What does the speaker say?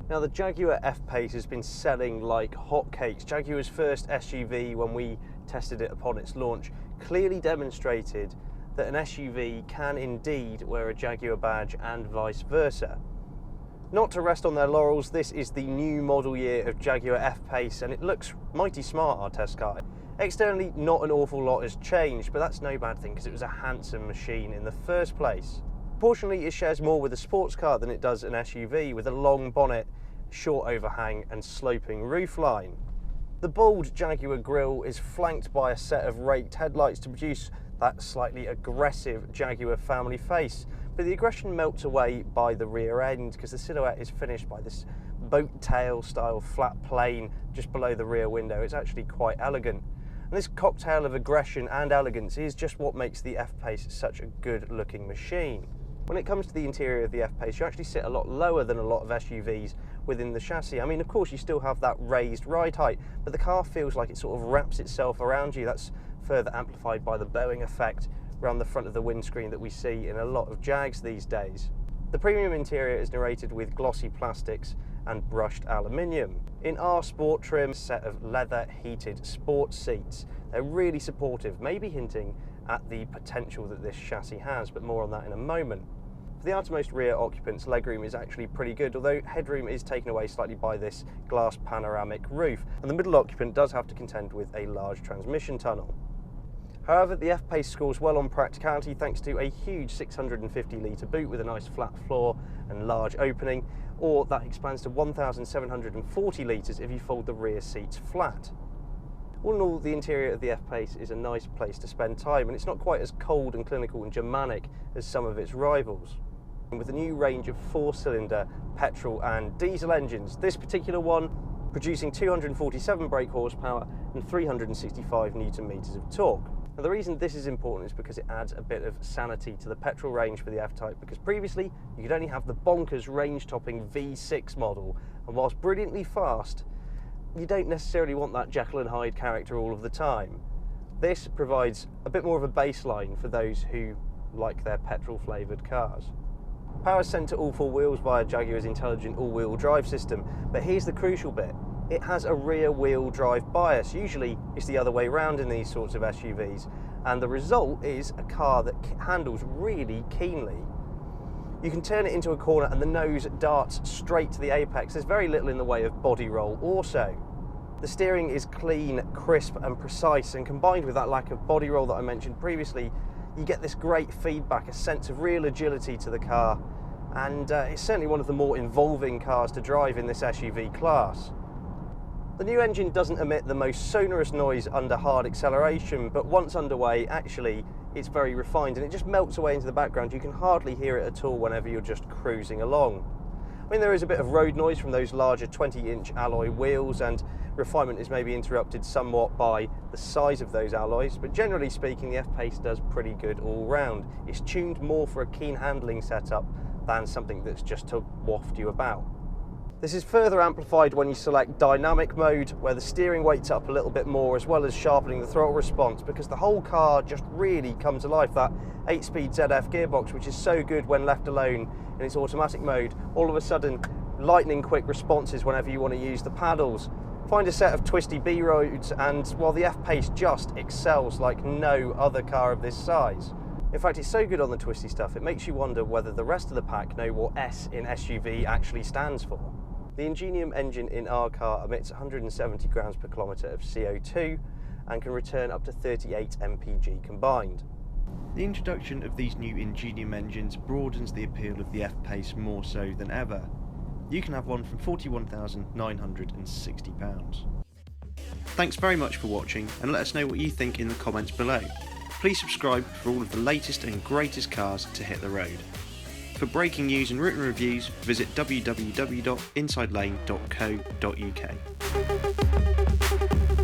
Now the Jaguar F Pace has been selling like hotcakes. Jaguar's first SUV, when we tested it upon its launch, clearly demonstrated that an SUV can indeed wear a Jaguar badge and vice versa. Not to rest on their laurels, this is the new model year of Jaguar F Pace and it looks mighty smart, our test car. Externally, not an awful lot has changed, but that's no bad thing because it was a handsome machine in the first place. Proportionally, it shares more with a sports car than it does an SUV, with a long bonnet, short overhang and sloping roofline. The bold Jaguar grille is flanked by a set of raked headlights to produce that slightly aggressive Jaguar family face, but the aggression melts away by the rear end because the silhouette is finished by this boat tail style flat plane just below the rear window. It's actually quite elegant. And this cocktail of aggression and elegance is just what makes the F Pace such a good looking machine. When it comes to the interior of the F Pace, you actually sit a lot lower than a lot of SUVs within the chassis. I mean, of course, you still have that raised ride height, but the car feels like it sort of wraps itself around you. That's further amplified by the bowing effect around the front of the windscreen that we see in a lot of Jags these days. The premium interior is narrated with glossy plastics and brushed aluminium. In our sport trim, a set of leather heated sports seats. They're really supportive, maybe hinting at the potential that this chassis has, but more on that in a moment. For the outermost rear occupants, legroom is actually pretty good, although headroom is taken away slightly by this glass panoramic roof, and the middle occupant does have to contend with a large transmission tunnel. However, the F Pace scores well on practicality thanks to a huge 650 litre boot with a nice flat floor and large opening, or that expands to 1,740 litres if you fold the rear seats flat. All in all, the interior of the F Pace is a nice place to spend time, and it's not quite as cold and clinical and Germanic as some of its rivals. And with a new range of 4-cylinder petrol and diesel engines, this particular one producing 247 brake horsepower and 365 Nm of torque. Now, the reason this is important is because it adds a bit of sanity to the petrol range for the F-Type, because previously you could only have the bonkers range-topping V6 model, and whilst brilliantly fast, you don't necessarily want that Jekyll and Hyde character all of the time. This provides a bit more of a baseline for those who like their petrol-flavoured cars. Power is sent to all four wheels via Jaguar's intelligent all-wheel drive system, but here's the crucial bit. It has a rear-wheel drive bias. Usually it's the other way around in these sorts of SUVs, and the result is a car that handles really keenly. You can turn it into a corner and the nose darts straight to the apex. There's very little in the way of body roll also. The steering is clean, crisp and precise, and combined with that lack of body roll that I mentioned previously, you get this great feedback, a sense of real agility to the car, and it's certainly one of the more involving cars to drive in this SUV class. The new engine doesn't emit the most sonorous noise under hard acceleration, but once underway, actually, it's very refined and it just melts away into the background. You can hardly hear it at all whenever you're just cruising along. I mean, there is a bit of road noise from those larger 20-inch alloy wheels, and refinement is maybe interrupted somewhat by the size of those alloys, but generally speaking, the F Pace does pretty good all round. It's tuned more for a keen handling setup than something that's just to waft you about. This is further amplified when you select dynamic mode, where the steering weights up a little bit more, as well as sharpening the throttle response, because the whole car just really comes to life. That 8-speed ZF gearbox, which is so good when left alone in its automatic mode, all of a sudden lightning quick responses whenever you want to use the paddles. Find a set of twisty B roads, and while the F Pace just excels like no other car of this size. In fact, it's so good on the twisty stuff, it makes you wonder whether the rest of the pack know what S in SUV actually stands for. The Ingenium engine in our car emits 170 grams per kilometre of CO2 and can return up to 38 mpg combined. The introduction of these new Ingenium engines broadens the appeal of the F Pace more so than ever. You can have one from £41,960. Thanks very much for watching, and let us know what you think in the comments below. Please subscribe for all of the latest and greatest cars to hit the road. For breaking news and written reviews, visit www.insidelane.co.uk.